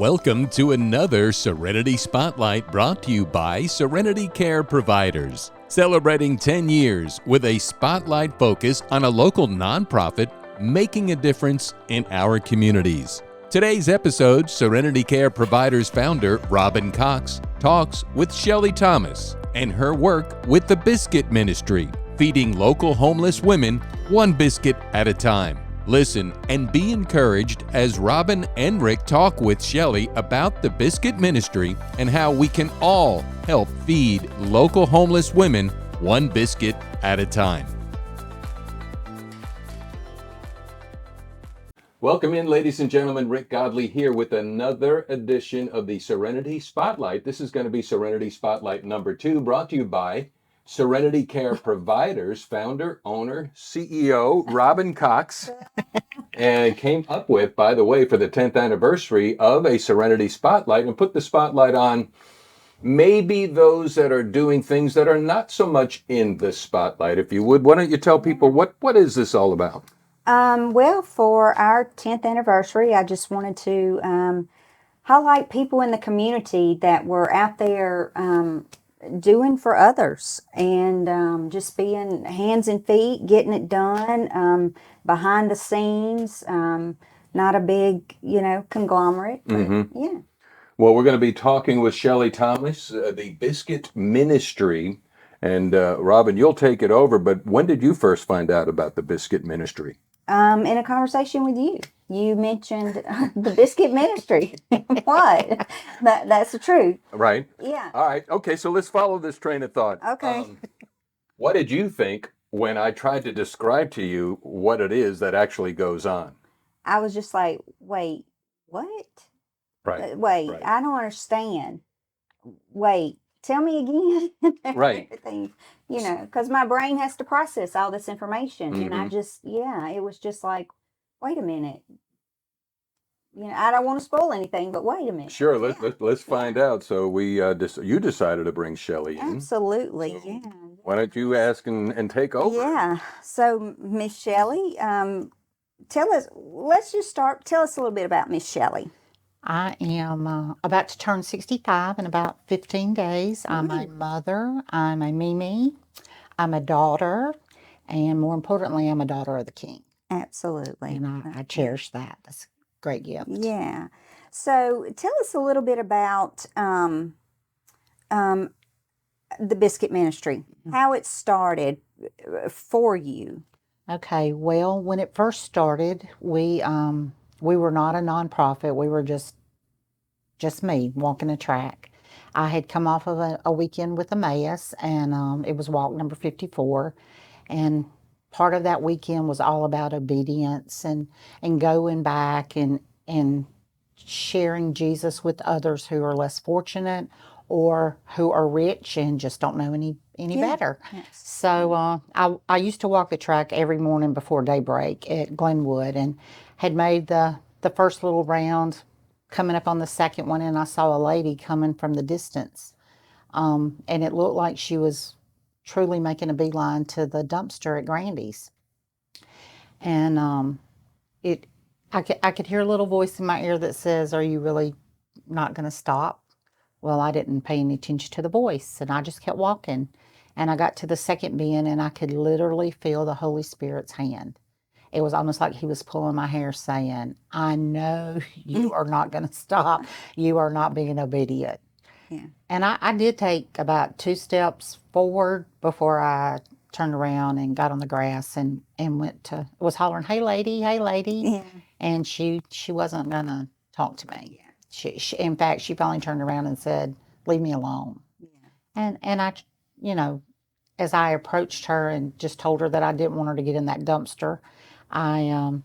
Welcome to another Serenity Spotlight brought to you by Serenity Care Providers, celebrating 10 years with a spotlight focus on a local nonprofit making a difference in our communities. Today's episode, Serenity Care Providers founder Robin Cox talks with Shelley Thomas and her work with the Biscuit Ministry, feeding local homeless women one biscuit at a time. Listen and be encouraged as Robin and Rick talk with Shelley about the Biscuit Ministry and how we can all help feed local homeless women one biscuit at a time. Welcome in, ladies and gentlemen. Rick Godley here with another edition of the Serenity Spotlight. This is going to be Serenity Spotlight number 2, brought to you by Serenity Care Providers, founder, owner, CEO, Robin Cox, and came up with, by the way, for the 10th anniversary of a Serenity Spotlight, and put the spotlight on maybe those that are doing things that are not so much in the spotlight. If you would, why don't you tell people what is this all about? Well, for our 10th anniversary, I just wanted to highlight people in the community that were out there doing for others and just being hands and feet, getting it done, behind the scenes, not a big, conglomerate. But, yeah. Well, we're going to be talking with Shelley Thomas, the Biscuit Ministry. And Robin, you'll take it over, but when did you first find out about the Biscuit Ministry? In a conversation with you. You mentioned the Biscuit Ministry. What? That's the truth. Right. Yeah. All right. Okay, so let's follow this train of thought. Okay. What did you think when I tried to describe to you what it is that actually goes on? I was just like, wait, what? Right. Wait, right. I don't understand. Wait, tell me again. Right. Everything, because my brain has to process all this information. And I it was just like, wait a minute. I don't want to spoil anything, but wait a minute. Sure, let's find out. So you decided to bring Shelley in. Absolutely, So yeah. Why don't you ask and take over? Yeah. So, Miss Shelley, tell us a little bit about Miss Shelley. I am about to turn 65 in about 15 days. I'm a mother, I'm a Mimi, I'm a daughter, and more importantly, I'm a daughter of the King. Absolutely. And I cherish that. That's a great gift. Yeah. So tell us a little bit about the Biscuit Ministry, how it started for you. Okay, well, when it first started, we were not a nonprofit. We were just me walking a track. I had come off of a weekend with Emmaus, and it was walk number 54. And part of that weekend was all about obedience and going back and sharing Jesus with others who are less fortunate or who are rich and just don't know any better. Yes. So I used to walk the track every morning before daybreak at Glenwood, and had made the first little round, coming up on the second one, and I saw a lady coming from the distance. And it looked like she was truly making a beeline to the dumpster at Grandy's. And I could hear a little voice in my ear that says, "Are you really not going to stop?" Well, I didn't pay any attention to the voice, and I just kept walking. And I got to the second bin, and I could literally feel the Holy Spirit's hand. It was almost like he was pulling my hair saying, "I know you are not going to stop. You are not being obedient." Yeah. And I did take about 2 steps forward before I turned around and got on the grass and was hollering, "Hey, lady, hey, lady." Yeah. And she wasn't going to talk to me. She, in fact, she finally turned around and said, "Leave me alone." Yeah. And I, as I approached her and just told her that I didn't want her to get in that dumpster, I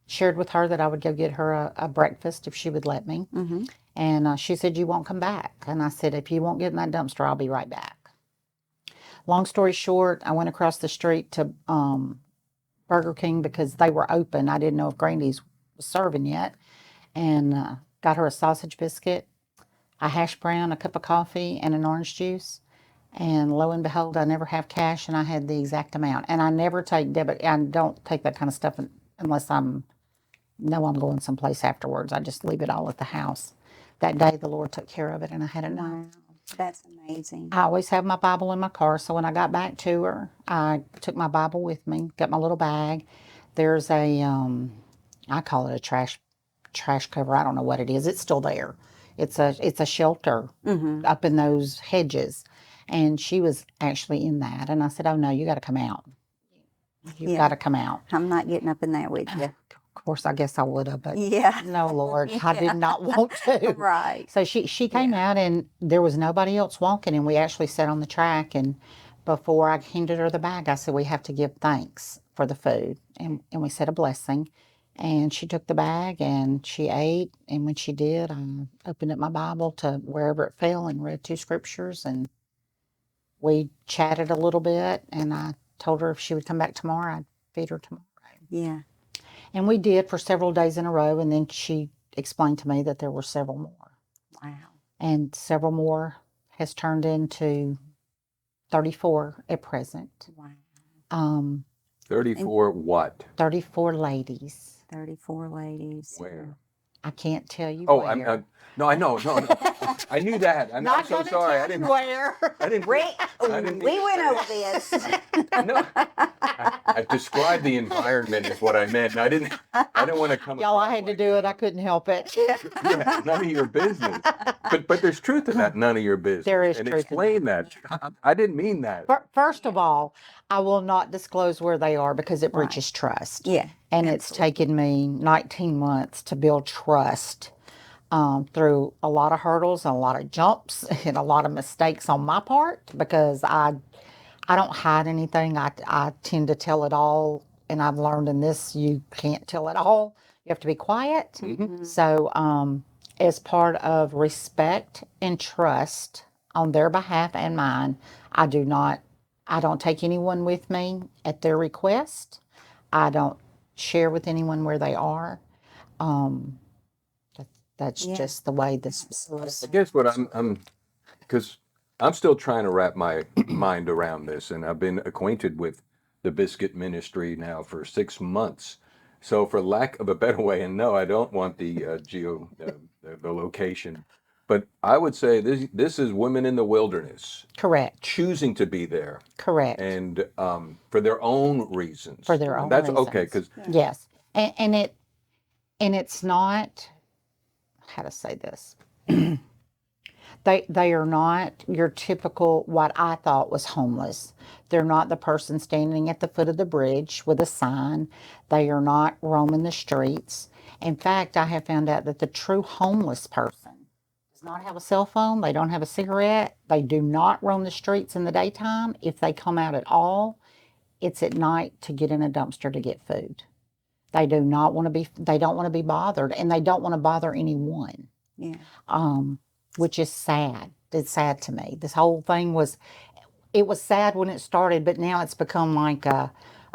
shared with her that I would go get her a breakfast if she would let me. Mm-hmm. And she said, "You won't come back." And I said, "If you won't get in that dumpster, I'll be right back." Long story short, I went across the street to Burger King because they were open. I didn't know if Grandy's was serving yet. And got her a sausage biscuit, a hash brown, a cup of coffee, and an orange juice. And lo and behold, I never have cash, and I had the exact amount. And I never take debit. I don't take that kind of stuff unless know I'm going someplace afterwards. I just leave it all at the house. that day the Lord took care of it and I had enough. Wow, that's amazing. I always have my Bible in my car, so when I got back to her, I took my Bible with me, got my little bag. There's a, I call it a trash cover. I don't know what it is. It's still there. It's a shelter up in those hedges, and she was actually in that. And I said, "Oh no, you got to come out. You've Yeah. got to come out." I'm not getting up in that with you. Of course, I guess I would have, but Yeah. no, Lord, I did not want to. Right. So she came out and there was nobody else walking, and we actually sat on the track. And before I handed her the bag, I said, "We have to give thanks for the food," and we said a blessing. And she took the bag and she ate. And when she did, I opened up my Bible to wherever it fell and read 2 scriptures. And we chatted a little bit. And I told her if she would come back tomorrow, I'd feed her tomorrow. Yeah. And we did for several days in a row. And then she explained to me that there were several more. Wow. And several more has turned into 34 at present. Wow. 34 what? 34 ladies. 34 ladies. Where? I can't tell you Oh, where. no, I know. No. I knew that. I'm Not so gonna sorry. tell you where. I didn't. We didn't- went over this. No, I described the environment is what I meant. I didn't want to come. Y'all, I across had to like do that. it. I couldn't help it. Yeah, none of your business. But there's truth to that. None of your business. There is and truth in explain that. I didn't mean that. First of all, I will not disclose where they are because it Right. breaches trust. Yeah. And it's taken me 19 months to build trust through a lot of hurdles and a lot of jumps and a lot of mistakes on my part because I don't hide anything. I tend to tell it all. And I've learned in this, you can't tell it all. You have to be quiet. Mm-hmm. So as part of respect and trust on their behalf and mine, I don't take anyone with me at their request. I don't share with anyone where they are. That's Yeah. just the way this Absolutely. I guess what because I'm still trying to wrap my mind around this, and I've been acquainted with the Biscuit ministry now for 6 months. So, for lack of a better way, and no, I don't want the the location, but I would say this is women in the wilderness correct. choosing to be there, Correct. and for their own reasons. For their own That's reasons. okay, because Yes. And it's not, how to say this. They are not your typical, what I thought was homeless. They're not the person standing at the foot of the bridge with a sign. They are not roaming the streets. In fact, I have found out that the true homeless person does not have a cell phone. They don't have a cigarette. They do not roam the streets in the daytime. If they come out at all, it's at night to get in a dumpster to get food. They don't want to be bothered, and they don't want to bother anyone. Yeah. Which is sad. It's sad to me. This whole thing was sad when it started, but now it's become like a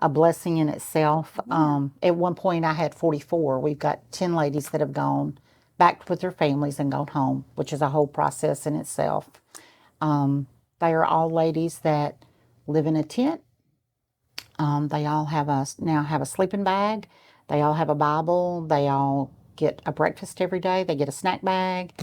blessing in itself. Yeah. At one point I had 44. We've got 10 ladies that have gone back with their families and gone home, which is a whole process in itself. They are all ladies that live in a tent. They all now have a sleeping bag. They all have a Bible. They all get a breakfast every day. They get a snack bag.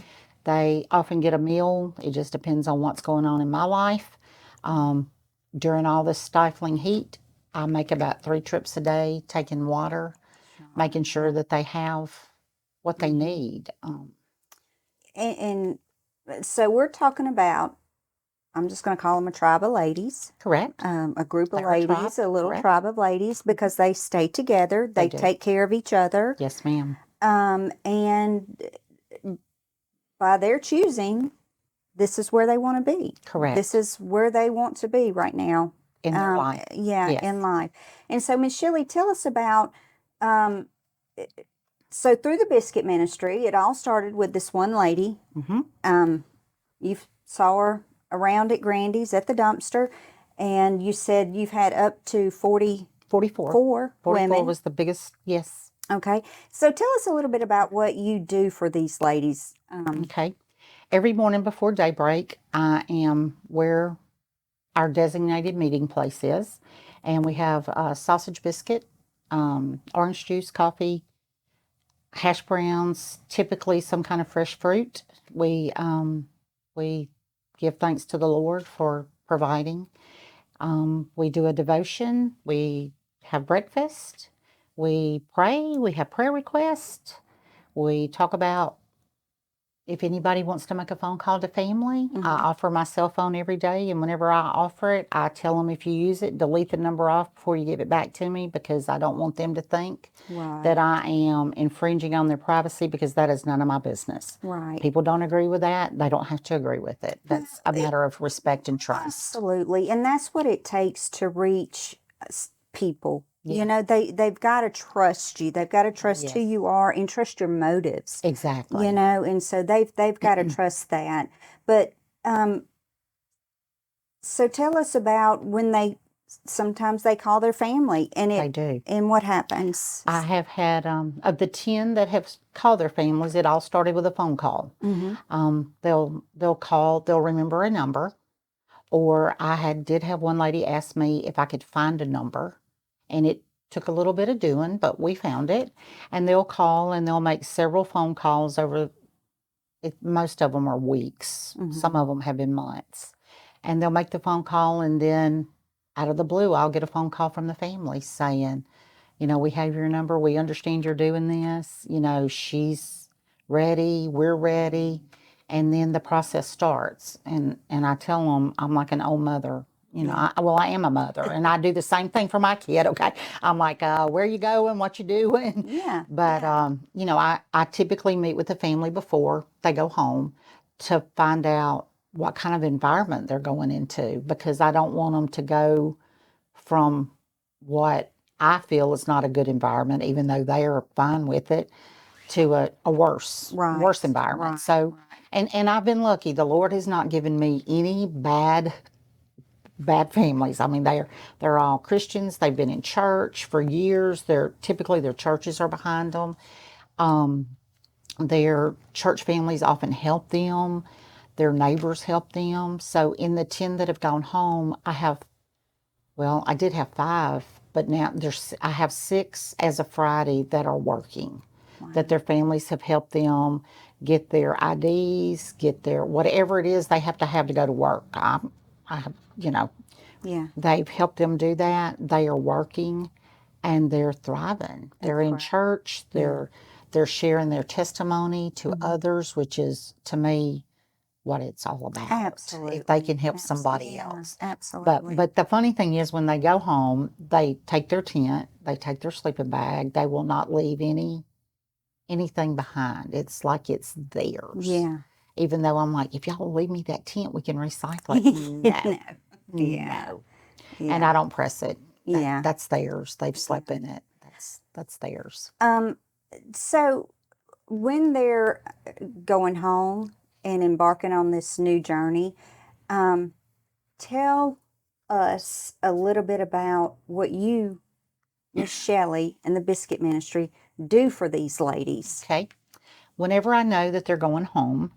They often get a meal. It just depends on what's going on in my life. During all this stifling heat, I make about 3 trips a day, taking water, making sure that they have what they need. And so we're talking about, I'm just going to call them a tribe of ladies. Correct. A group of They're a tribe, ladies, a little correct. tribe of ladies, because they stay together. They do. take care of each other. Yes, ma'am. And by their choosing, this is where they want to be. Correct. This is where they want to be right now. In their life. Yeah, Yes. in life. And so, Miss Shelley, tell us about, so through the Biscuit ministry, it all started with this one lady. Mm-hmm. You saw her around at Grandy's at the dumpster, and you said you've had up to 44 44 women. was the biggest, yes. Okay. So tell us a little bit about what you do for these ladies. Okay. Every morning before daybreak, I am where our designated meeting place is. And we have sausage biscuit, orange juice, coffee, hash browns, typically some kind of fresh fruit. We give thanks to the Lord for providing. We do a devotion. We have breakfast. We pray. We have prayer requests. We talk about if anybody wants to make a phone call to family. I offer my cell phone every day, and whenever I offer it, I tell them if you use it, delete the number off before you give it back to me, because I don't want them to think that I am infringing on their privacy, because that is none of my business. Right. People don't agree with that. They don't have to agree with it. That's a matter of respect and trust. Absolutely. And that's what it takes to reach people. Yeah. You know, they've got to trust you. They've got to trust who Yes. you are and trust your motives. Exactly. You know, and so they've got to trust that. But so tell us about when sometimes they call their family, and They do. and what happens. I have had, of the 10 that have called their families, it all started with a phone call. They'll call, they'll remember a number, or did have one lady ask me if I could find a number, and it took a little bit of doing, but we found it. And they'll call and they'll make several phone calls over, most of them are weeks. Some of them have been months. And they'll make the phone call, and then out of the blue, I'll get a phone call from the family saying, you know, we have your number. We understand you're doing this. You know, she's ready. We're ready. And then the process starts. And I tell them I'm like an old mother. You know, I am a mother, and I do the same thing for my kid. Okay. I'm like, where you going? What you doing? Yeah. But, you know, I typically meet with the family before they go home to find out what kind of environment they're going into, because I don't want them to go from what I feel is not a good environment, even though they are fine with it, to a worse environment. Right. So, and I've been lucky. The Lord has not given me any bad families. I mean, they're all Christians. They've been in church for years. Typically their churches are behind them. Their church families often help them. Their neighbors help them. So in the 10 that have gone home, I did have 5, but now I have 6 as of Friday that are working, that their families have helped them get their IDs, get their whatever it is they have to go to work. You know, they've helped them do that. They are working, and they're thriving. They're in church. They're sharing their testimony to others, which is, to me, what it's all about. Absolutely. If they can help somebody else. Absolutely. But the funny thing is, when they go home, they take their tent, they take their sleeping bag. They will not leave anything behind. It's like it's theirs. Yeah. Even though I'm like, if y'all leave me that tent, we can recycle it. No. Yeah. No. And I don't press it. Yeah. That's theirs. They've slept in it. That's theirs. So when they're going home and embarking on this new journey, tell us a little bit about what you, Miss Shelley, and the Biscuit Ministry do for these ladies. Okay. Whenever I know that they're going home,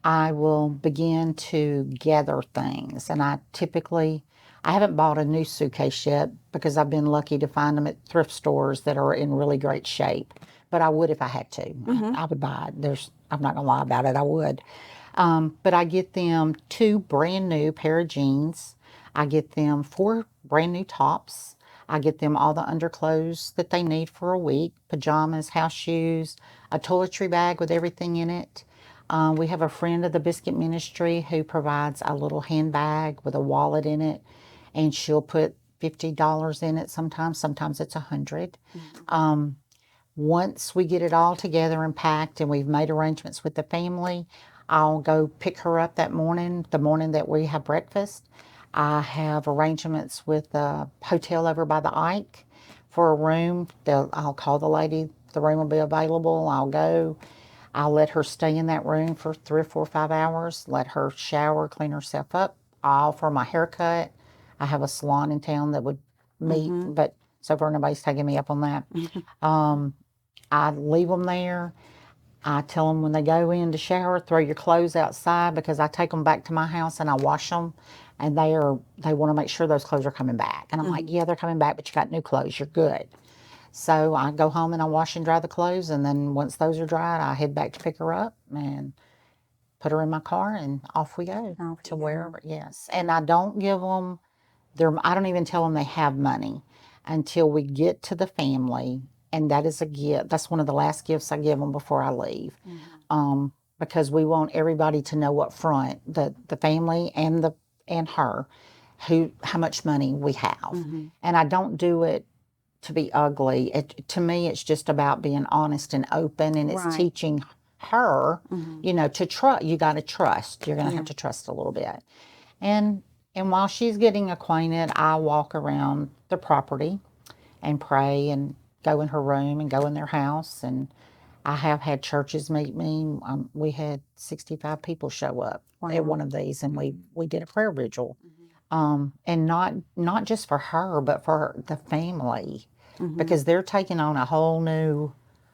I will begin to gather things. And I haven't bought a new suitcase yet, because I've been lucky to find them at thrift stores that are in really great shape. But I would if I had to. I would buy it. I'm not going to lie about it. I would. But I get them 2 brand new pair of jeans. I get them 4 brand new tops. I get them all the underclothes that they need for a week, pajamas, house shoes, a toiletry bag with everything in it. We have a friend of the Biscuit Ministry who provides a little handbag with a wallet in it, and she'll put $50 in it sometimes. Sometimes it's $100. Once we get it all together and packed and we've made arrangements with the family, I'll go pick her up that morning, the morning that we have breakfast. I have arrangements with a hotel over by the Ike for a room. I'll call the lady. The room will be available. I'll go. I'll let her stay in that room for 3 or 4 or 5 hours, let her shower, clean herself up. I'll offer my haircut. I have a salon in town that would meet, but so far nobody's taking me up on that. I leave them there. I tell them when they go in to shower, throw your clothes outside, because I take them back to my house and I wash them, and they want to make sure those clothes are coming back. And I'm like, yeah, they're coming back, but you got new clothes. You're good. So I go home and I wash and dry the clothes, and then once those are dried, I head back to pick her up and put her in my car, and off we go Off you to go. wherever. Yes, and I don't give them I don't even tell them they have money until we get to the family, and that is a gift. That's one of the last gifts I give them before I leave, because we want everybody to know up front, the family and her, how much money we have, and I don't do it to be ugly. To me, it's just about being honest and open, and it's Right. teaching her, to trust. You got to trust. You're going to have to trust a little bit, and while she's getting acquainted, I walk around the property and pray and go in her room and go in their house. And I have had churches meet me. We had 65 people show up at one of these, and we did a prayer vigil. And not just for her, but for the family, because they're taking on a whole new.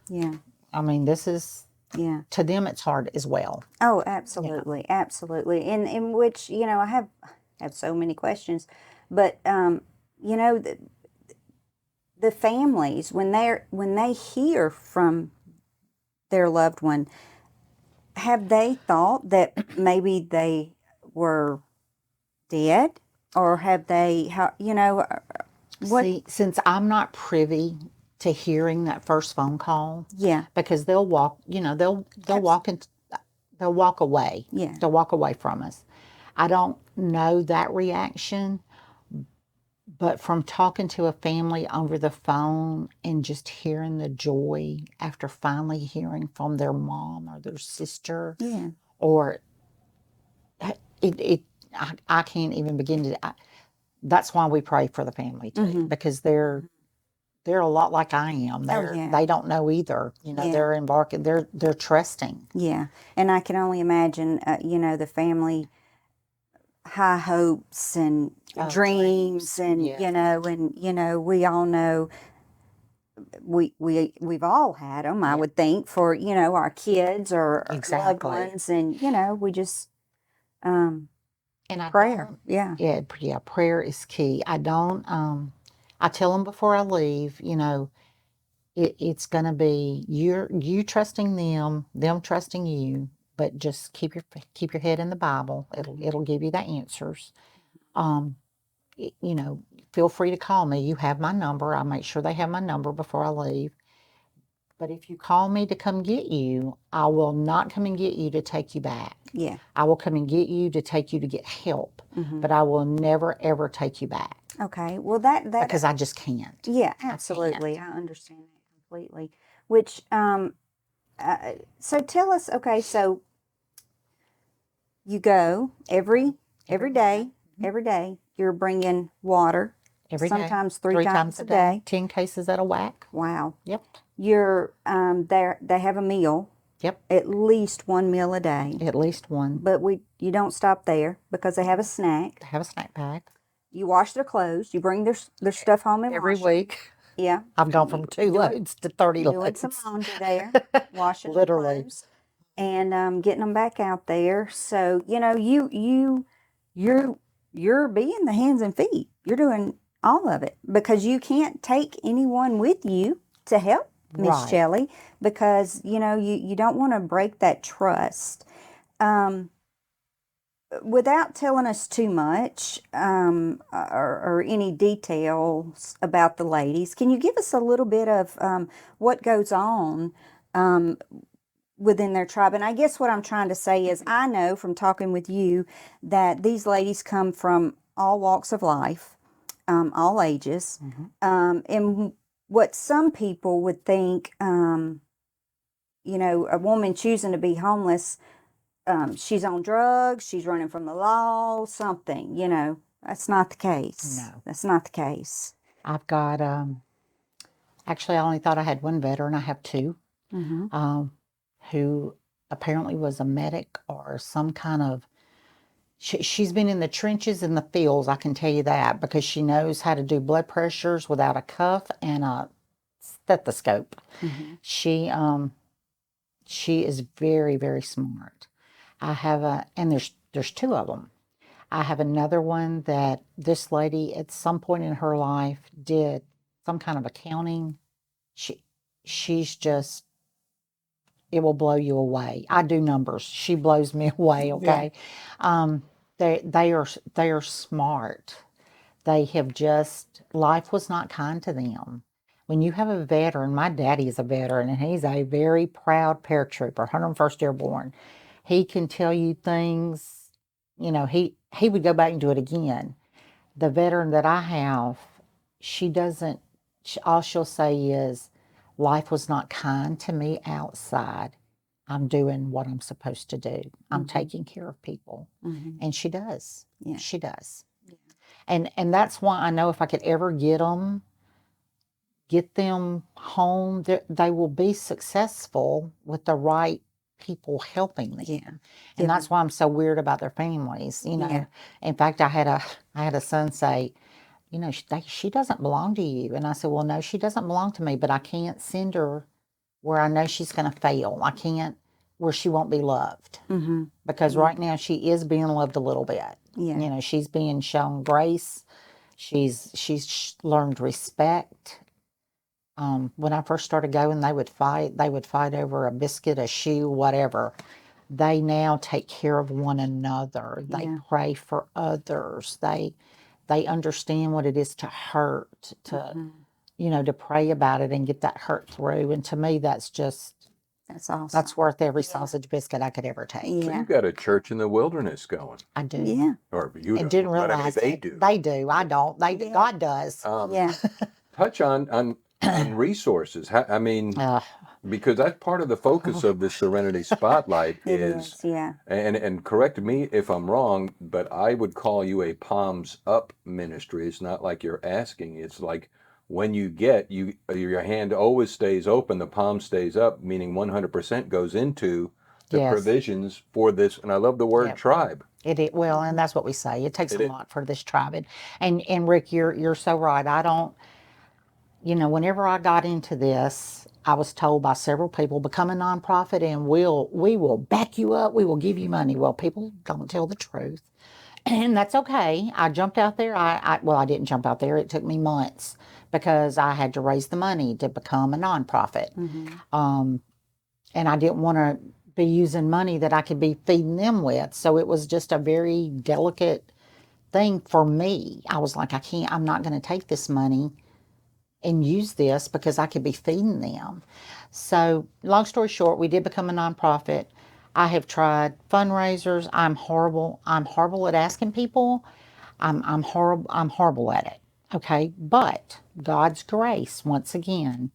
Yeah. I mean, this is. Yeah. To them, it's hard as well. Oh, absolutely, absolutely. In which, I have so many questions, but the families, when they hear from their loved one, have they thought that maybe they were dead, or have they what? See, since I'm not privy to hearing that first phone call, Yeah. because they'll walk, they'll walk in, they'll walk away. Yeah. They'll walk away from us. I don't know that reaction, but from talking to a family over the phone and just hearing the joy after finally hearing from their mom or their sister, Yeah. or I can't even begin to. That's why we pray for the family too, because they're a lot like I am. They don't know either. They're embarking. They're trusting. Yeah, and I can only imagine, the family high hopes and dreams, and we all know we've all had them. I would think, for our kids or loved ones, and we just And prayer. Yeah. Prayer is key. I don't. I tell them before I leave. It's going to be you trusting them trusting you, but just keep your head in the Bible. It'll give you the answers. Feel free to call me. You have my number. I make sure they have my number before I leave. But if you call me to come get you, I will not come and get you to take you back. Yeah. I will come and get you to take you to get help, but I will never ever take you back. Okay. Well, that because I just can't. Yeah, absolutely. I understand that completely. Which so tell us. Okay, so you go every day. Every day you're bringing water. Every day. Sometimes three times a day. 10 cases at a whack. Wow. Yep. You're they have a meal. Yep. At least one meal a day. At least one. But you don't stop there, because they have a snack. They have a snack bag. You wash their clothes. You bring their stuff home and every wash week. Them. Yeah. I've gone from 2 loads to 30 doing loads. some laundry there, washing Literally. clothes, and getting them back out there. So you're being the hands and feet. You're doing all of it, because you can't take anyone with you to help Miss Right. Shelley, because you don't want to break that trust. Without telling us too much, or any details about the ladies, can you give us a little bit of what goes on within their tribe? And I guess what I'm trying to say is, I know from talking with you that these ladies come from all walks of life, all ages, and what some people would think, a woman choosing to be homeless, she's on drugs, she's running from the law, something, that's not the case. No. That's not the case. I've got, actually, I only thought I had one veteran. I have 2, who apparently was a medic or some kind of, she's been in the trenches in the fields, I can tell you that, because she knows how to do blood pressures without a cuff and a stethoscope. She is very, very smart. I have and there's 2 of them. I have another one that this lady at some point in her life did some kind of accounting she's just, it will blow you away. I do numbers. She blows me away. Okay. They are smart. They have just, life was not kind to them. When you have a veteran, my daddy is a veteran and he's a very proud paratrooper, 101st Airborne. He can tell you things, he would go back and do it again. The veteran that I have, she doesn't, all she'll say is, life was not kind to me outside. I'm doing what I'm supposed to do. I'm taking care of people. And she does. Yeah. She does. Yeah. And that's why I know if I could ever get them home, they will be successful with the right people helping them. Yeah. And that's why I'm so weird about their families. Yeah. In fact, I had a son say, she doesn't belong to you. And I said, well, no, she doesn't belong to me, but I can't send her where I know she's going to fail. I can't, where she won't be loved. Because right now she is being loved a little bit. Yeah. She's being shown grace. She's learned respect. When I first started going, they would fight. They would fight over a biscuit, a shoe, whatever. They now take care of one another. They pray for others. They understand what it is to hurt, to pray about it and get that hurt through. And to me, that's awesome. That's worth every sausage biscuit I could ever take. So you got a church in the wilderness going. I do. Yeah. Or you And don't, didn't but I mean, realize they it. do. They do. I don't. God does. Yeah. Touch on resources. Because that's part of the focus of the Serenity Spotlight It is, yeah. and correct me if I'm wrong, but I would call you a palms up ministry. It's not like you're asking. It's like when you get, your hand always stays open, the palm stays up, meaning 100% goes into the provisions for this. And I love the word tribe. Well, and that's what we say. It takes a lot for this tribe. And Rick, you're so right. I don't, whenever I got into this, I was told by several people, become a nonprofit and we will back you up. We will give you money. Well, people don't tell the truth. And that's okay. I jumped out there. I didn't jump out there. It took me months because I had to raise the money to become a nonprofit. And I didn't want to be using money that I could be feeding them with. So it was just a very delicate thing for me. I was like, I'm not going to take this money and use this because I could be feeding them. So long story short, we did become a nonprofit. I have tried fundraisers. I'm horrible at asking people. I'm horrible at it. Okay. But God's grace, once again,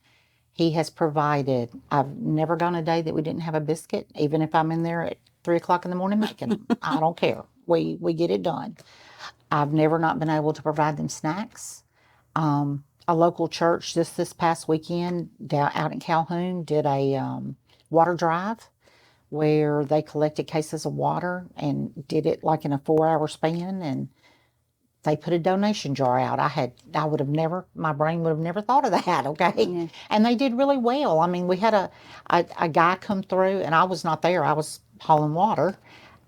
He has provided. I've never gone a day that we didn't have a biscuit, even if I'm in there at 3 o'clock in the morning making them. I don't care. We get it done. I've never not been able to provide them snacks. A local church this past weekend out in Calhoun did a water drive where they collected cases of water and did it like in a 4-hour span, and they put a donation jar out. I would have never, my brain would have never thought of that, okay? Yeah. And they did really well. I mean, we had a guy come through, and I was not there. I was hauling water.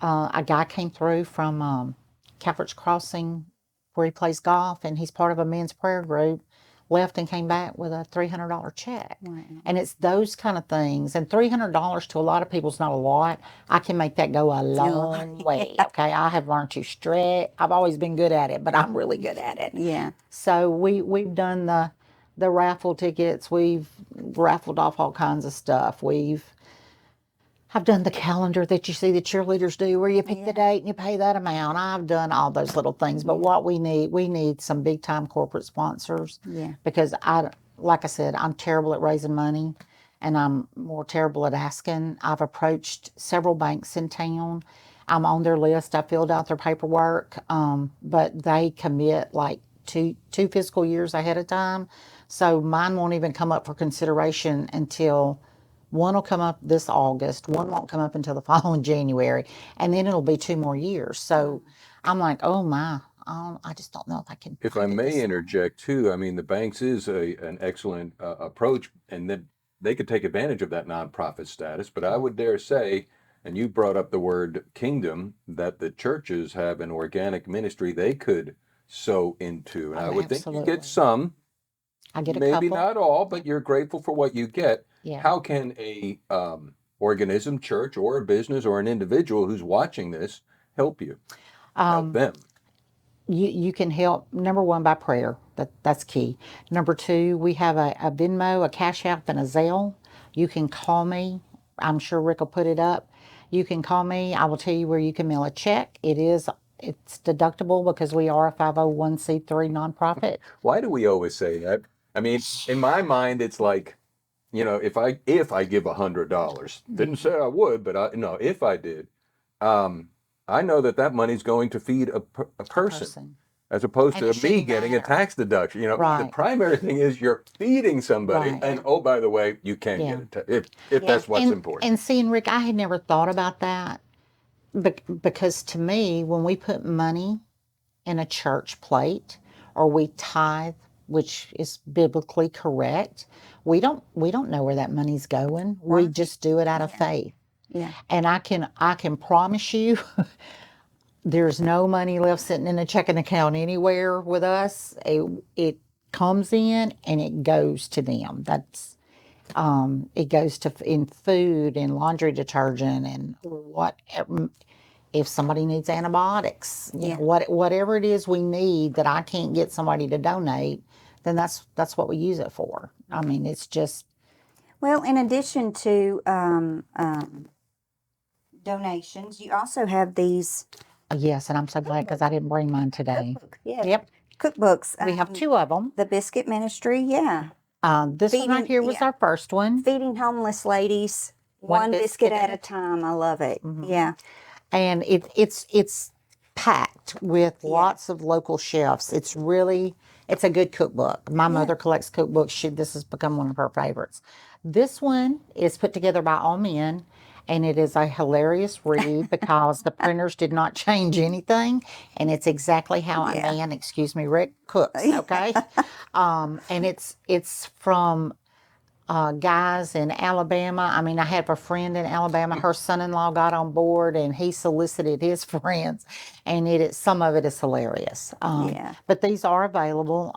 A guy came through from Calvert's Crossing where he plays golf, and he's part of a men's prayer group, left and came back with a $300 check. Wow. And it's those kind of things. And $300 to a lot of people is not a lot. I can make that go a long way. Okay, I have learned to stretch. I've always been good at it, but I'm really good at it. Yeah. So we've done the raffle tickets. We've raffled off all kinds of stuff. I've done the calendar that you see the cheerleaders do where you pick the date and you pay that amount. I've done all those little things. But what we need some big time corporate sponsors. Yeah. Because like I said, I'm terrible at raising money and I'm more terrible at asking. I've approached several banks in town. I'm on their list. I filled out their paperwork. But they commit like two fiscal years ahead of time. So mine won't even come up for consideration until one will come up this August, one won't come up until the following January, and then it'll be 2 more years. So I'm like, oh my, I just don't know if I can. If I may interject too, I mean, the banks is an excellent approach, and that they could take advantage of that nonprofit status. But I would dare say, and you brought up the word kingdom, that the churches have an organic ministry they could sow into. And I would think you get some. I get a maybe couple. not all, but you're grateful for what you get. Yeah. How can a organism, church, or a business, or an individual who's watching this help you? Help them. You can help, number one, by prayer. That's key. Number two, we have a Venmo, a Cash App, and a Zelle. You can call me. I'm sure Rick will put it up. You can call me. I will tell you where you can mail a check. It's deductible because we are a 501c3 nonprofit. Why do we always say that? I mean, in my mind, it's like, if I give $100, didn't say I would, but if I did, I know that money's going to feed a person, as opposed And to it me shouldn't getting a matter. tax deduction. The Right. primary thing is you're feeding somebody, Right. and oh, by the way, you can Yeah. get it if that's what's important. And seeing Rick, I had never thought about that because to me, when we put money in a church plate or we tithe, which is biblically correct, we don't know where that money's going. We Right. just do it out of faith. Yeah. And I can promise you there's no money left sitting in a checking account anywhere with us. It comes in and it goes to them. That's it goes to in food and laundry detergent and whatever. If somebody needs antibiotics, Yeah. whatever it is we need that I can't get somebody to donate, then that's what we use it for. I mean, it's just Well, in addition to donations, you also have these yes, and I'm so glad because I didn't bring mine today. Yep, cookbooks. we have two of them. The Biscuit Ministry, yeah. This one right Feeding- here was yeah. our first one. Feeding homeless ladies one biscuit at a time. I love it. Yeah. And it's packed with lots of local chefs. It's a good cookbook. My mother collects cookbooks. This has become one of her favorites. This one is put together by all men, and it is a hilarious read because the printers did not change anything, and it's exactly how a man, excuse me, Rick, cooks. Okay, and it's from guys in Alabama. I mean, I have a friend in Alabama. Her son-in-law got on board, and he solicited his friends, and some of it is hilarious. But these are available.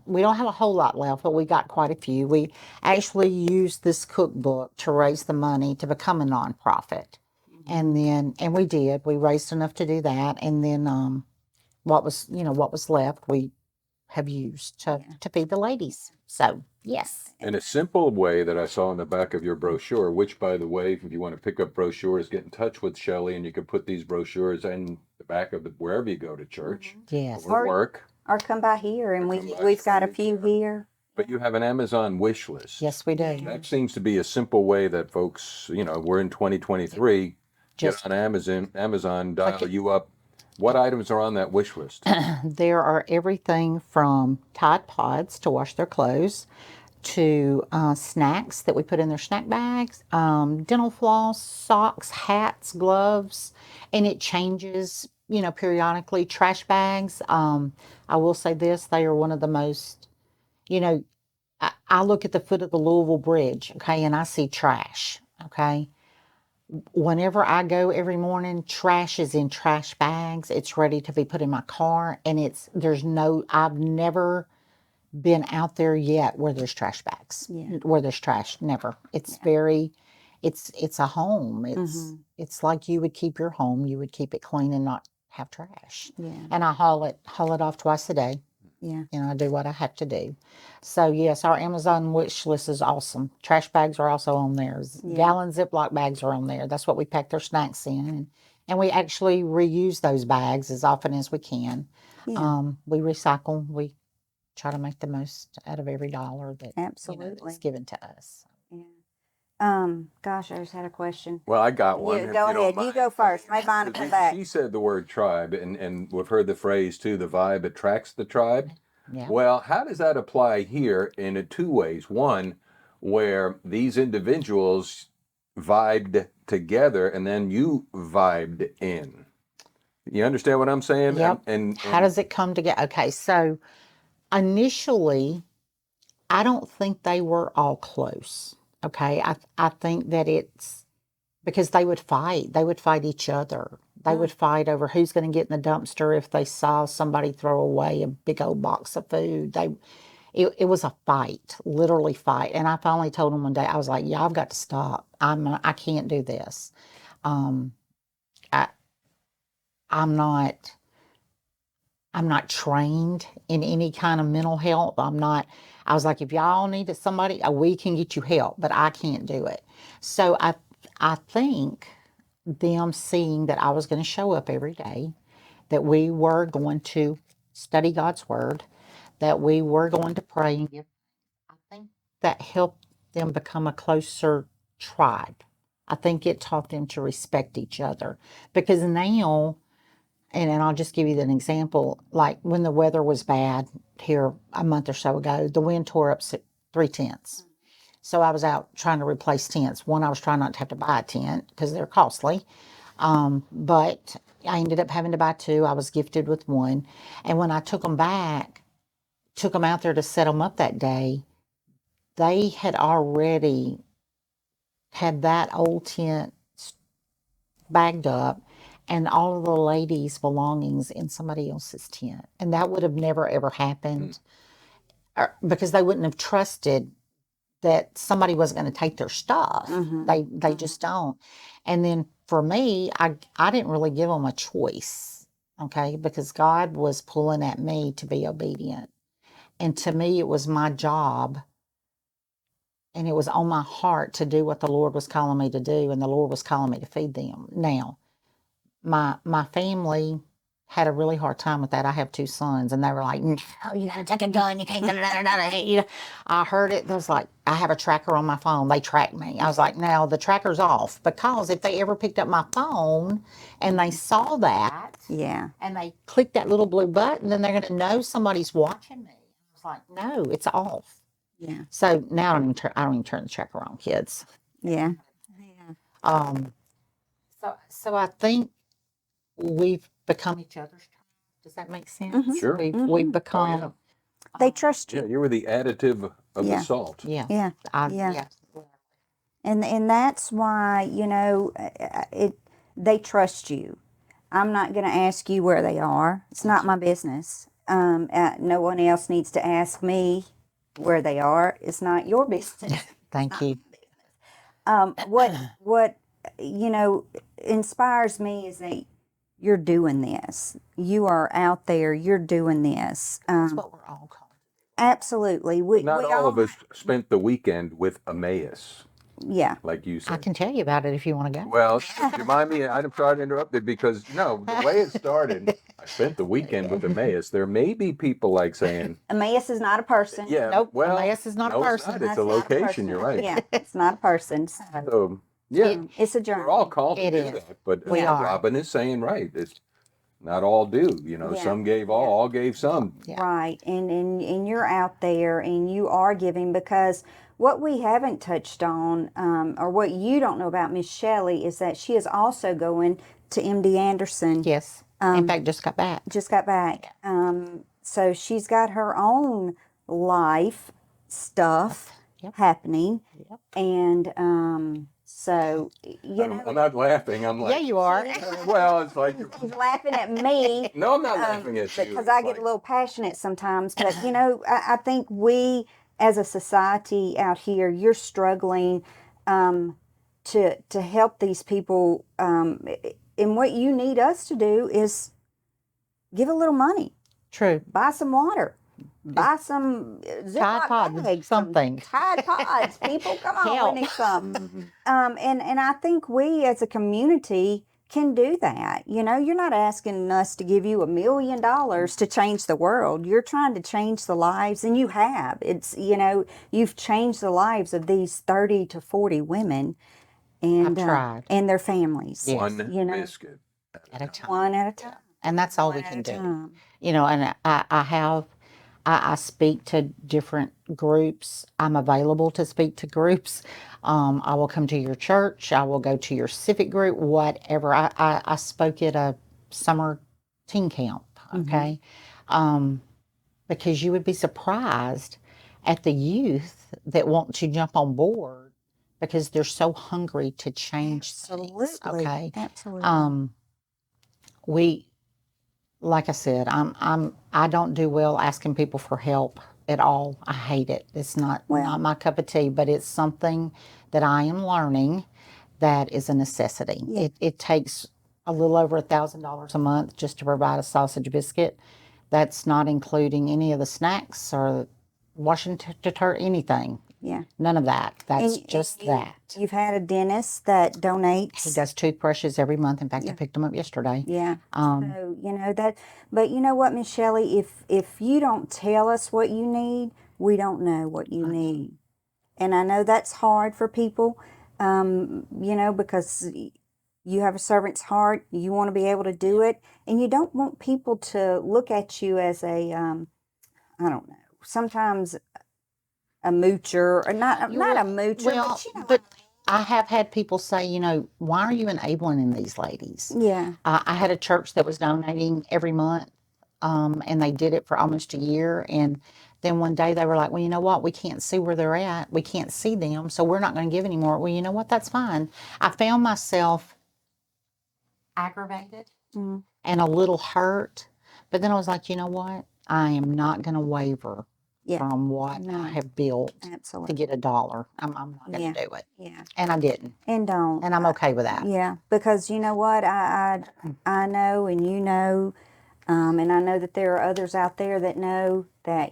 We don't have a whole lot left, but we got quite a few. We actually used this cookbook to raise the money to become a nonprofit, and we did. We raised enough to do that, and then what was left, we have used to feed the ladies. So yes. In a simple way that I saw in the back of your brochure, which, by the way, if you want to pick up brochures, get in touch with Shelley, and you can put these brochures in the back of wherever you go to church, Yes. or work. Or come by here, and we've got a few here. But you have an Amazon wish list. Yes, we do. That seems to be a simple way that folks, we're in 2023, get on Amazon, dial you up. What items are on that wish list? There are everything from Tide Pods to wash their clothes to snacks that we put in their snack bags, dental floss, socks, hats, gloves, and it changes, periodically. Trash bags. I will say this, they are one of the most, I look at the foot of the Louisville Bridge, okay, and I see trash, okay. Whenever I go every morning, trash is in trash bags. It's ready to be put in my car, and I've never been out there yet where there's trash bags, where there's trash. Never. It's it's a home. It's like you would keep your home. You would keep it clean and not have trash. Yeah. And I haul it off twice a day. Yeah. I do what I have to do. So yes, our Amazon wish list is awesome. Trash bags are also on there. Gallon Ziploc bags are on there. That's what we pack their snacks in. And we actually reuse those bags as often as we can. Yeah. We recycle. We try to make the most out of every dollar that Absolutely. is given to us. Gosh, I just had a question. Well, I got one. You go ahead. You go first. Maybe mine will come back. She said the word tribe, and we've heard the phrase too, the vibe attracts the tribe. Yeah. Well, how does that apply here in two ways? One, where these individuals vibed together and then you vibed in. You understand what I'm saying? Yep. And how does it come together? Okay, so initially, I don't think they were all close. Okay, I think that it's because they would fight. They would fight each other. They would fight over who's going to get in the dumpster if they saw somebody throw away a big old box of food. it was a fight, literally fight. And I finally told him one day, I was like, "Y'all got to stop. I can't do this. Um, I, I'm not, I'm not trained in any kind of mental health. I was like, if y'all needed somebody, we can get you help, but I can't do it." So I think them seeing that I was going to show up every day, that we were going to study God's word, that we were going to pray and give, I think that helped them become a closer tribe. I think it taught them to respect each other, because now, and I'll just give you an example, like when the weather was bad here a month or so ago, the wind tore up 3 tents. So I was out trying to replace tents. One, I was trying not to have to buy a tent because they're costly. But I ended up having to buy two. I was gifted with one. And when I took them out there to set them up that day, they had already had that old tent bagged up and all of the ladies' belongings in somebody else's tent. And that would have never, ever happened because they wouldn't have trusted that somebody wasn't going to take their stuff. They just don't. And then for me, I didn't really give them a choice, okay, because God was pulling at me to be obedient. And to me, it was my job, and it was on my heart to do what the Lord was calling me to do, and the Lord was calling me to feed them. Now, my family had a really hard time with that. I have two sons, and they were like, "No, you gotta take a gun. You can't." I heard it. It was like, I have a tracker on my phone. They track me. I was like, "Now the tracker's off," because if they ever picked up my phone and they saw that, Yeah. and they clicked that little blue button, then they're going to know somebody's watching me. I was like, "No, it's off." Yeah. So now I don't even turn the tracker on, kids. Yeah. So I think we've become each other's tribe. Does that make sense? Sure. We've become. yeah. They trust Yeah, you. you were the additive of Yeah. the salt. Yeah. Yeah. Yeah. Yeah. And that's why, they trust you. I'm not going to ask you where they are. It's not my business. No one else needs to ask me where they are. It's not your business. Thank you. What inspires me is that you're doing this. You are out there. You're doing this. That's what we're all called. Absolutely. We Not we all of us spent the weekend with Emmaus, Yeah. like you I said. can tell you about it if you want to go. Well, remind me, I'm sorry to interrupt it because, no, the way it started, I spent the weekend with Emmaus. There may be people like saying, Emmaus is not a person. yeah, Nope, well, Emmaus is not a no, person. It's not. It's a It's not location, person. you're right. Yeah, it's not a person. So, yeah, It's a journey. we're all called to It do is. that. But We are. Robin is saying, right, it's not all do. Yeah. Some gave all gave some. Yeah. Right. And you're out there and you are giving, because what we haven't touched on, or what you don't know about Miss Shelley, is that she is also going to MD Anderson. Yes. In fact, just got back. Just got back. So she's got her own life stuff happening. Yep. And so, I'm not laughing. I'm like, Yeah, you are. well, it's like, she's laughing at me. no, I'm not laughing at you. Because I get a little passionate sometimes. But, I think we as a society out here, you're struggling to help these people. And what you need us to do is give a little money, True. buy some water, buy some Tide Pods, bags, something. Tide Pods. People, come on, Help. we need some. And I think we as a community can do that. You're not asking us to give you $1 million to change the world. You're trying to change the lives, and you have. It's, you've changed the lives of these 30 to 40 women and I've tried. and their families. One biscuit. At a time. One at a time. And that's all we can do. And I speak to different groups. I'm available to speak to groups. I will come to your church. I will go to your civic group, whatever. I spoke at a summer teen camp, okay? Because you would be surprised at the youth that want to jump on board because they're so hungry to change things, okay? Absolutely. We, like I said, I don't do well asking people for help. at all. I hate it. It's not Well, my cup of tea, but it's something that I am learning that is a necessity. Yeah. It takes a little over $1,000 a month just to provide a sausage biscuit. That's not including any of the snacks or washing detergent, anything. yeah. None of that. That's And just that. you've had a dentist that He donates. does toothbrushes every month. In fact, I Yeah. picked them up yesterday. Yeah. Um, So, that, but you know what, Miss Shelley, if you don't tell us what you need, we don't know what you need. And I know that's hard for people, because you have a servant's heart, you want to be able to do it, and you don't want people to look at you as a, I don't know, sometimes a moocher, or not a moocher, well, but but I have had people say, why are you enabling these ladies? yeah, I had a church that was donating every month, and they did it for almost a year. And then one day they were like, well, you know what? We can't see where they're at. We can't see them, so we're not going to give anymore. Well, you know what? That's fine. I found myself aggravated mm, and a little hurt, but then I was like, you know what? I am not going to waver yeah, from what I no, have built to absolutely, get $1. I'm not going yeah, to do it. yeah, And I didn't. and don't. And I'm okay with that. Yeah, because you know what, I know, and and I know that there are others out there that know that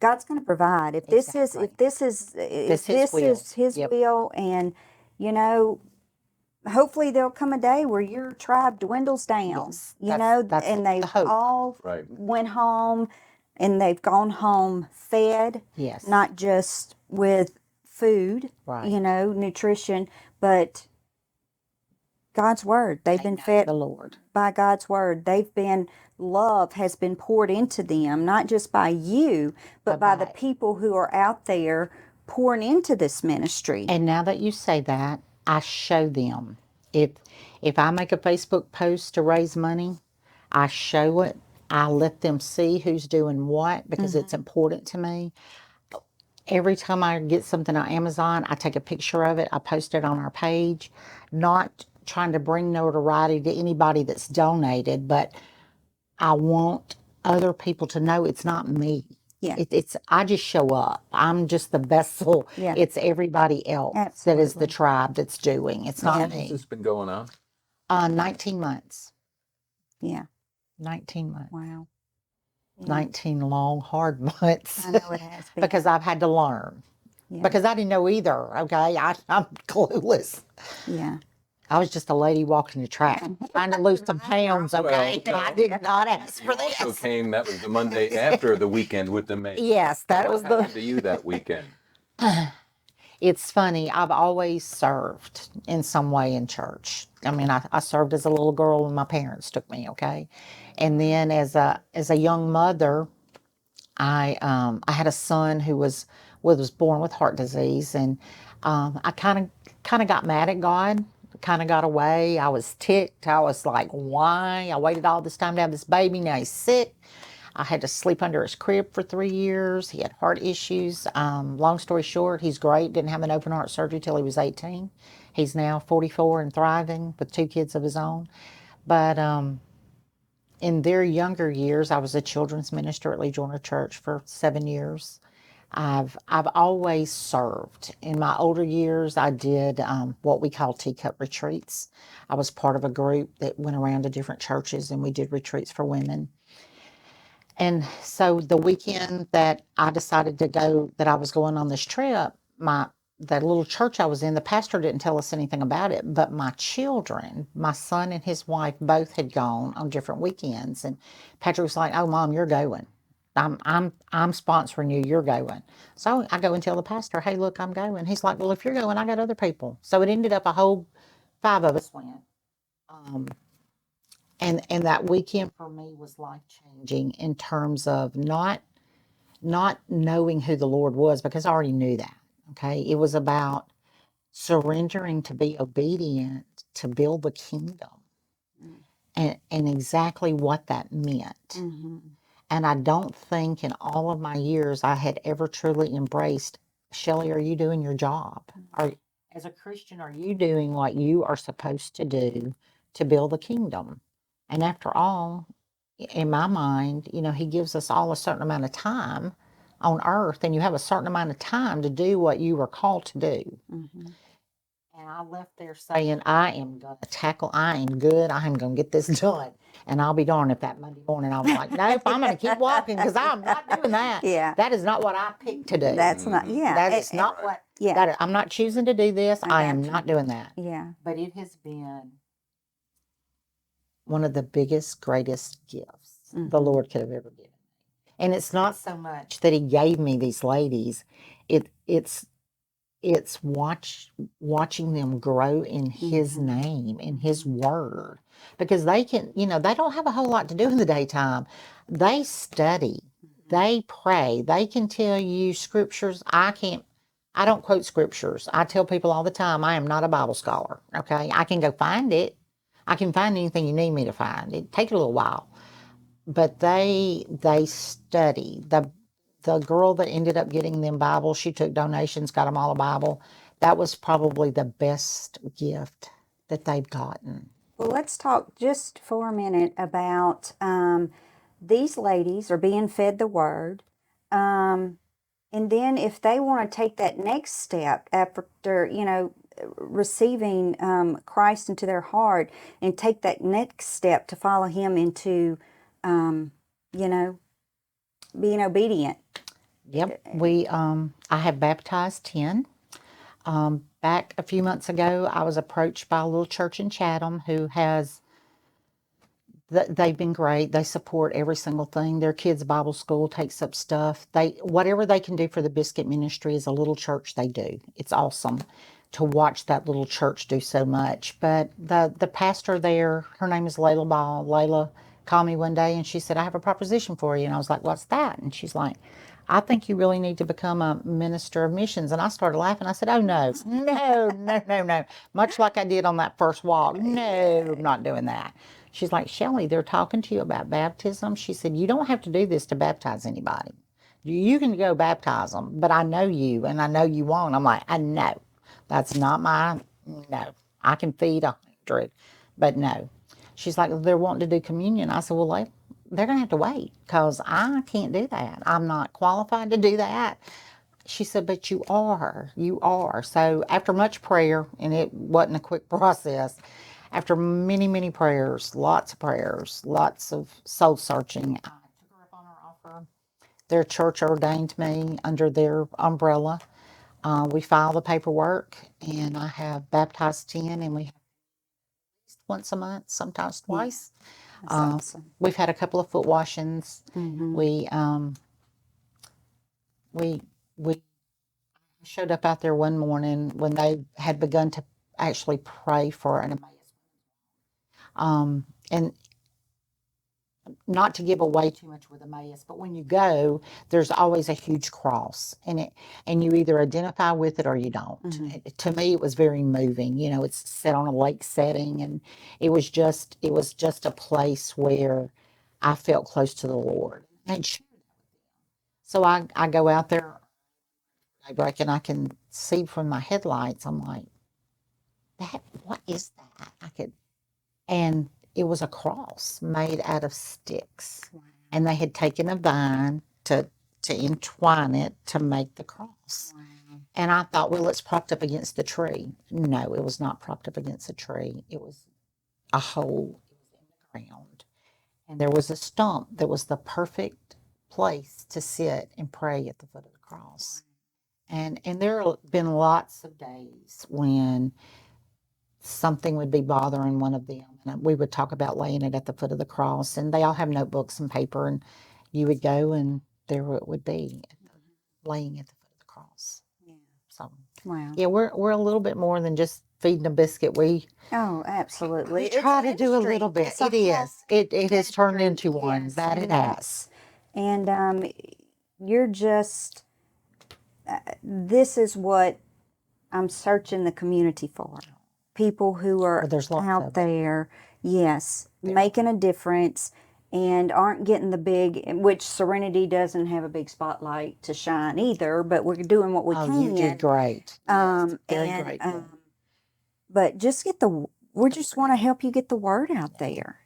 God's going to provide. If this is Exactly. if this is if This His this will. is His Yep. will, and you know, hopefully there'll come a day where your tribe dwindles down. Yes. That's And the they've hope. all Right. went home, and they've gone home fed, Yes. not just with food, Right. nutrition, but God's word. They've been know fed the Lord. by God's word. Love has been poured into them, not just by you, but by the people who are out there pouring into this ministry. And now that you say that, I show them. If I make a Facebook post to raise money, I show it. I let them see who's doing what because it's important to me. Every time I get something on Amazon, I take a picture of it. I post it on our page, not trying to bring notoriety to anybody that's donated, but I want other people to know it's not me. Yeah. It's I just show up. I'm just the vessel. Yeah. It's everybody else that is the Absolutely. tribe that's doing. It's How not long has me. this been going on? 19 months. Yeah. 19 months. Wow. Yeah. 19 long, hard months. I know it has been. Because I've had to learn. Yeah. Because I didn't know either. Okay, I'm clueless. Yeah. I was just a lady walking the track, trying to lose some pounds. Okay, Well, I did not ask for You also this. came, that was the Monday after the weekend with the maid. Yes, that was What the. happened to you that weekend? It's funny. I've always served in some way in church. I mean, I served as a little girl when my parents took me. Okay, and then as a young mother, I had a son who was born with heart disease, and I kind of got mad at God. Kind of got away. I was ticked. I was like, why? I waited all this time to have this baby. Now he's sick. I had to sleep under his crib for 3 years. He had heart issues. Long story short, he's great. Didn't have an open heart surgery till he was 18. He's now 44 and thriving with 2 kids of his own. But in their younger years, I was a children's minister at Lee Joyner Church for 7 years. I've always served. In my older years, I did what we call teacup retreats. I was part of a group that went around to different churches, and we did retreats for women. And so the weekend that I decided to go, that I was going on this trip, that little church I was in, the pastor didn't tell us anything about it, but my children, my son and his wife, both had gone on different weekends. And Patrick was like, "Oh, Mom, you're going. I'm sponsoring you. You're going." So I go and tell the pastor, "Hey, look, I'm going." He's like, "Well, if you're going, I got other people." So it ended up a whole 5 of us went. And that weekend for me was life changing in terms of not knowing who the Lord was, because I already knew that. Okay, it was about surrendering to be obedient to build the kingdom, and exactly what that meant. Mm-hmm. And I don't think in all of my years I had ever truly embraced, Shelley, are you doing your job? As a Christian, are you doing what you are supposed to do to build the kingdom? And after all, in my mind, he gives us all a certain amount of time on earth, and you have a certain amount of time to do what you were called to do. Mm-hmm. And I left there saying, I am going to tackle, I am good, I am going to get this done. And I'll be darned if that Monday morning I was like, nope, I'm going to keep walking because I'm not doing that. Yeah. That is not what I picked to do. That's not, yeah. That is not what, yeah. I'm not choosing to do this. I am not doing that. Yeah. But it has been one of the biggest, greatest gifts the Lord could have ever given me. And it's not so much that He gave me these ladies. It's watching them grow in His name, in His word, because they can, they don't have a whole lot to do in the daytime. They study, they pray, they can tell you scriptures. I don't quote scriptures. I tell people all the time, I am not a Bible scholar. Okay. I can go find it. I can find anything you need me to find. It takes a little while, but they study. The girl that ended up getting them Bibles, she took donations, got them all a Bible. That was probably the best gift that they've gotten. Well, let's talk just for a minute about these ladies are being fed the Word. And then if they want to take that next step after, receiving Christ into their heart and take that next step to follow Him into, being obedient. Yep. I have baptized 10. Back a few months ago, I was approached by a little church in Chatham who they've been great. They support every single thing. Their kids' Bible school takes up stuff. Whatever they can do for the Biscuit ministry as a little church, they do. It's awesome to watch that little church do so much. But the pastor there, her name is Layla Ball. Layla called me one day and she said, I have a proposition for you. And I was like, what's that? And she's like, I think you really need to become a minister of missions. And I started laughing. I said, oh, no. Much like I did on that first walk. No, I'm not doing that. She's like, Shelley, they're talking to you about baptism. She said, you don't have to do this to baptize anybody. You can go baptize them, but I know you and I know you won't. I'm like, I know. That's not no. I can feed 100, but no. She's like, they're wanting to do communion. I said, well, they're going to have to wait because I can't do that. I'm not qualified to do that. She said, but you are. So after much prayer, and it wasn't a quick process, after many, many prayers, lots of soul searching, I took her up on her offer. Their church ordained me under their umbrella. We filed the paperwork, and I have baptized 10, and we have once a month, sometimes twice. That's awesome. We've had a couple of foot washings. We showed up out there one morning when they had begun to actually pray for an Emmaus. And not to give away too much with Emmaus, but when you go, there's always a huge cross, and you either identify with it or you don't. To me, it was very moving. It's set on a lake setting, and it was just a place where I felt close to the Lord. So I go out there, I reckon I can see from my headlights. I'm like, what is that? And it was a cross made out of sticks. Wow. And they had taken a vine to entwine it to make the cross. Wow. And I thought, well, it's propped up against the tree. No, it was not propped up against a tree. It was a hole. It was in the ground. And there was a stump that was the perfect place to sit and pray at the foot of the cross. Wow. And there have been lots of days when something would be bothering one of them, and we would talk about laying it at the foot of the cross, and they all have notebooks and paper, and you would go and there it would be, laying at the foot of the cross. Yeah. So wow. Yeah, we're a little bit more than just feeding a biscuit. Absolutely. We try to do a little bit. It has turned into one. Yes, that it has. And you're just this is what I'm searching the community for. People who are out there, making a difference and aren't getting the big, which Serenity doesn't have a big spotlight to shine either, but we're doing what we can. You did great. Very great. But just we just want to help you get the word out there,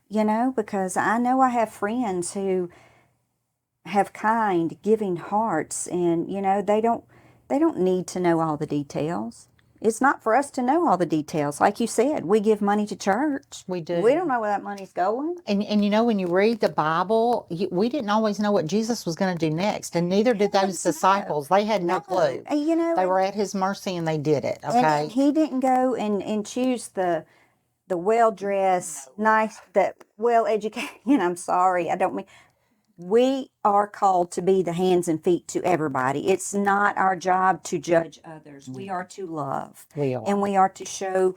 because I know I have friends who have kind, giving hearts, and they don't need to know all the details. It's not for us to know all the details. Like you said, we give money to church. We do. We don't know where that money's going. And when you read the Bible, we didn't always know what Jesus was going to do next, and neither did those disciples. They had no clue. And, They were at his mercy and they did it. and Okay. he didn't go and choose the well dressed, nice, the well educated. I'm sorry, I don't mean. We are called to be the hands and feet to everybody. It's not our job to judge others. We are to love. We are. And we are to show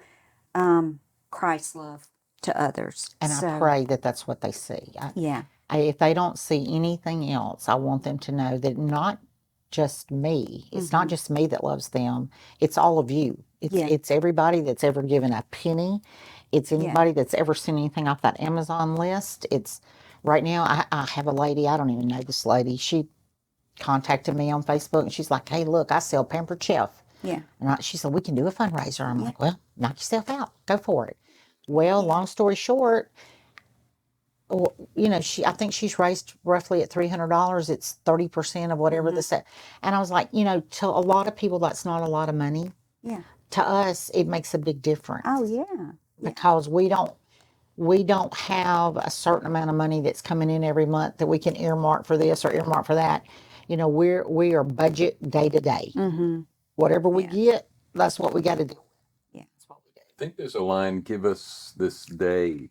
Christ's love to others. And I pray that that's what they see. Yeah. If they don't see anything else, I want them to know that not just me. It's not just me that loves them. It's all of you. It's everybody that's ever given a penny. It's anybody that's ever seen anything off that Amazon list. It's right now, I have a lady, I don't even know this lady. She contacted me on Facebook and she's like, hey, look, I sell Pampered Chef. Yeah. And she said, we can do a fundraiser. I'm like, well, knock yourself out. Go for it. Well, long story short, I think she's raised roughly at $300. It's 30% of whatever the set. And I was like, to a lot of people, that's not a lot of money. Yeah. To us, it makes a big difference. Oh, yeah. Because we don't have a certain amount of money that's coming in every month that we can earmark for this or earmark for that. We are budget day to day. Whatever we get, that's what we got to do. Yeah. That's what we do. I think there's a line, give us this day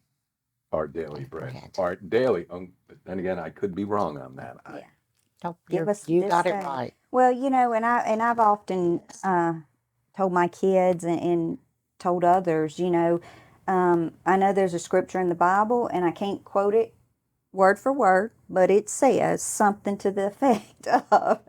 our daily bread. Our daily, and again, I could be wrong on that. You got it right. Well, and I've often told my kids and told others, I know there's a scripture in the Bible, and I can't quote it word for word, but it says something to the effect of,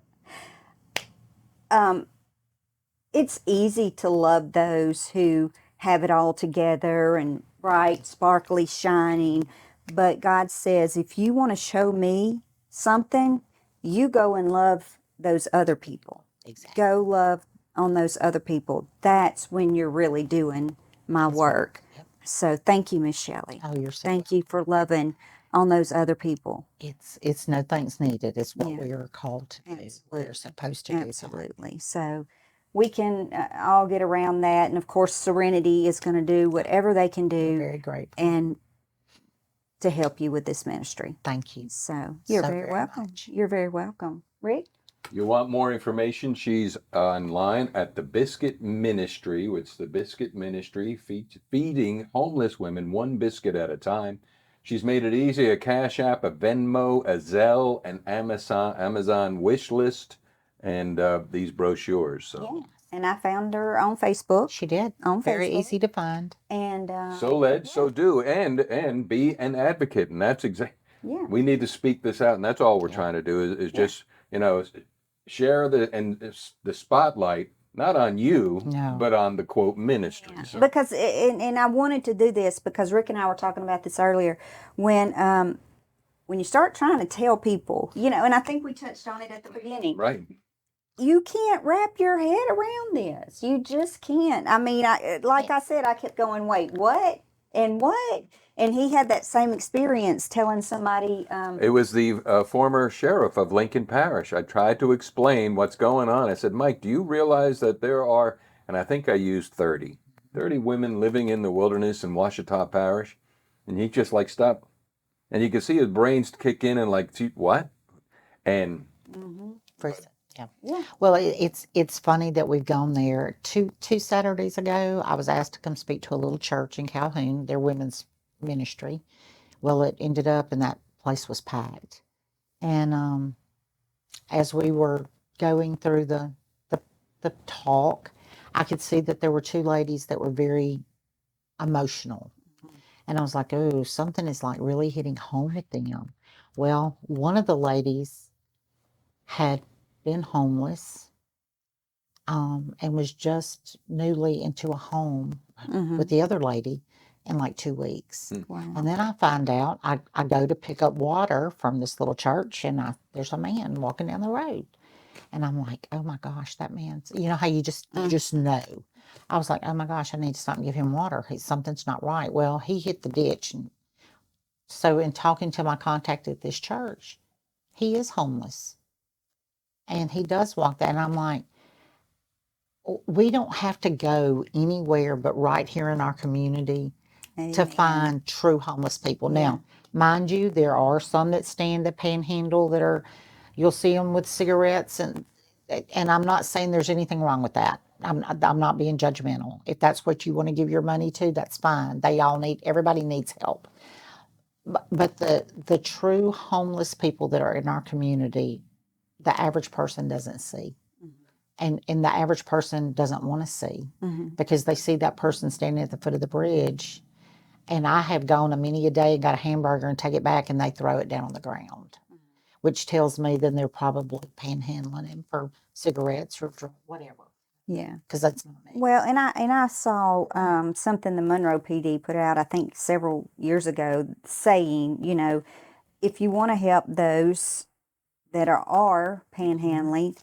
it's easy to love those who have it all together and bright, sparkly, shining, but God says, if you want to show me something, you go and love those other people. Exactly. Go love on those other people. That's when you're really doing my work. Yep. So thank you, Miss Shelley. Oh, you're so Thank you for loving on those other people. It's no thanks needed. It's what we are called to do. We're supposed to do. Absolutely. So we can all get around that. And of course, Serenity is going to do whatever they can do. We're very grateful. And to help you with this ministry. Thank you. So you're so very welcome. much. You're very welcome. Rick? You want more information? She's online at the Biscuit Ministry, which is the Biscuit Ministry, feeding homeless women one biscuit at a time. She's made it easy, a Cash App, a Venmo, a Zelle, an Amazon wish list, and these brochures. So. Yeah. And I found her on Facebook. She did. On Very Facebook. easy to find. And So let, so do, and be an advocate, and that's exactly. Yeah. We need to speak this out, and that's all we're trying to do is just share the spotlight, not on you, but on the quote ministry. Yeah. So. Because and I wanted to do this because Rick and I were talking about this earlier when you start trying to tell people, and I think we touched on it at the beginning. Right. You can't wrap your head around this. You just can't. I mean, I said, I kept going, wait, what? And what? And he had that same experience telling somebody. It was the former sheriff of Lincoln Parish. I tried to explain what's going on. I said, Mike, do you realize that there are, and I think I used 30 women living in the wilderness in Ouachita Parish? And he just stopped. And you could see his brains kick in and what? And. Yeah. Well, it's funny that we've gone there. Two Saturdays ago, I was asked to come speak to a little church in Calhoun, their women's ministry. Well, it ended up and that place was packed. And as we were going through the talk, I could see that there were two ladies that were very emotional. And I was like, oh, something is really hitting home with them. Well, one of the ladies had been homeless and was just newly into a home with the other lady in 2 weeks. Wow. And then I find out, I go to pick up water from this little church, and there's a man walking down the road. And I'm like, oh my gosh, that man's, how you just know. I was like, oh my gosh, I need to stop and give him water. Something's not right. Well, he hit the ditch. And so in talking to my contact at this church, he is homeless, and he does walk that. And I'm like, we don't have to go anywhere but right here in our community to Amen. find true homeless people. Now, mind you, there are some that stand the panhandle that are, you'll see them with cigarettes, and I'm not saying there's anything wrong with that. I'm not being judgmental. If that's what you want to give your money to, that's fine. Everybody needs help. But the true homeless people that are in our community, the average person doesn't see. And the average person doesn't want to see, because they see that person standing at the foot of the bridge. And I have gone a many a day and got a hamburger and take it back, and they throw it down on the ground, which tells me then they're probably panhandling him for cigarettes or whatever, Yeah. because that's not me. Well, and I saw something the Monroe PD put out, I think several years ago, saying, you know, if you want to help those that are panhandling,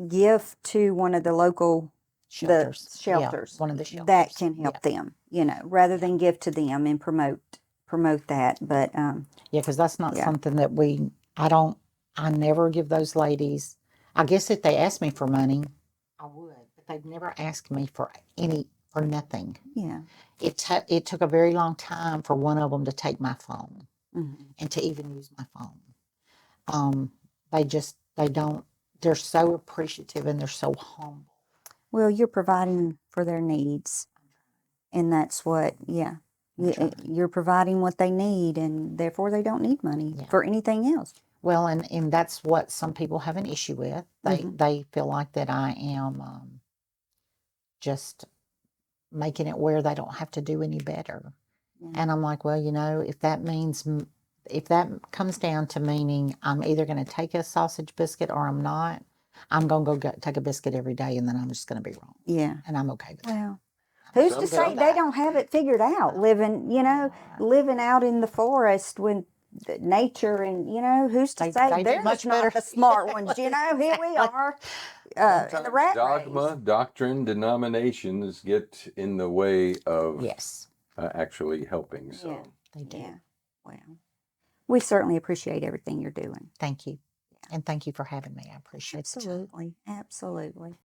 give to one of the local Shelters. the shelters, one of the shelters that can help them, you know, rather than give to them and promote that. But Yeah, because that's not yeah. something that I never give those ladies. I guess if they asked me for money, I would, but they've never asked me for nothing. Yeah. It took a very long time for one of them to take my phone and to even use my phone. They're so appreciative and they're so humble. Well, you're providing for their needs, and that's what, you're providing what they need, and therefore they don't need money for anything else. Well, and that's what some people have an issue with. They feel like that I am just making it where they don't have to do any better. And I'm like, well, you know, if that comes down to meaning I'm either going to take a sausage biscuit or I'm not, I'm going to go take a biscuit every day, and then I'm just going to be wrong. Yeah. And I'm okay with that. Well, who's to say they don't have it figured out, living out in the forest with nature, and, you know, who's to say they're much just not better. the smart ones, you know? Here we are in the rat Dogma, race. doctrine, denominations get in the way of Yes, actually helping. So. Yeah. they do. Yeah. Well, we certainly appreciate everything you're doing. Thank you. And thank you for having me. I appreciate it. Absolutely. Absolutely.